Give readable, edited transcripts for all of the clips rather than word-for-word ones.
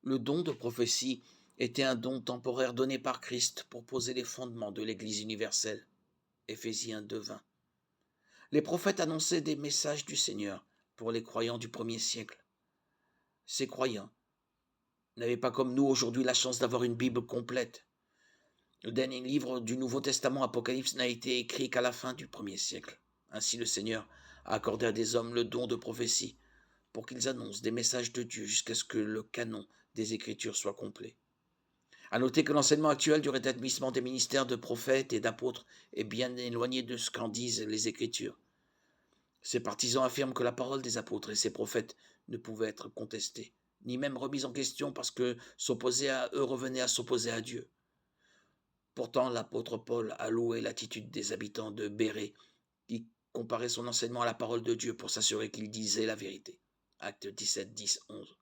Le don de prophétie était un don temporaire donné par Christ pour poser les fondements de l'Église universelle. Éphésiens 2:20. Les prophètes annonçaient des messages du Seigneur pour les croyants du premier siècle. Ces croyants n'avaient pas comme nous aujourd'hui la chance d'avoir une Bible complète. Le dernier livre du Nouveau Testament, Apocalypse, n'a été écrit qu'à la fin du premier siècle. Ainsi le Seigneur a accordé à des hommes le don de prophétie pour qu'ils annoncent des messages de Dieu jusqu'à ce que le canon des Écritures soit complet. À noter que l'enseignement actuel du rétablissement des ministères de prophètes et d'apôtres est bien éloigné de ce qu'en disent les Écritures. Ses partisans affirment que la parole des apôtres et ses prophètes ne pouvait être contestée, ni même remise en question parce que s'opposer à eux revenait à s'opposer à Dieu. Pourtant, l'apôtre Paul a loué l'attitude des habitants de Bérée, qui comparaient son enseignement à la parole de Dieu pour s'assurer qu'il disait la vérité. Actes 17, 10, 11.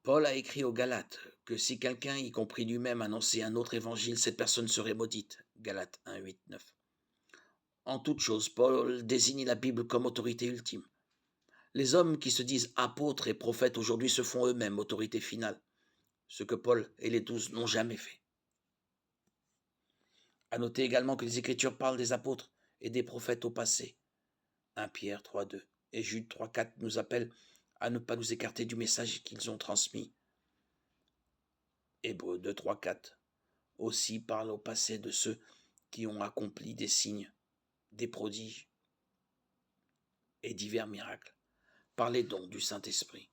Paul a écrit aux Galates que si quelqu'un, y compris lui-même, annonçait un autre évangile, cette personne serait maudite. Galates 1, 8, 9. En toute chose, Paul désigne la Bible comme autorité ultime. Les hommes qui se disent apôtres et prophètes aujourd'hui se font eux-mêmes autorité finale, ce que Paul et les 12 n'ont jamais fait. À noter également que les Écritures parlent des apôtres et des prophètes au passé. 1 Pierre 3, 2 et Jude 3, 4 nous appellent à ne pas nous écarter du message qu'ils ont transmis. Hébreux 2, 3, 4 aussi parle au passé de ceux qui ont accompli des signes, des prodiges et divers miracles par les dons du Saint-Esprit.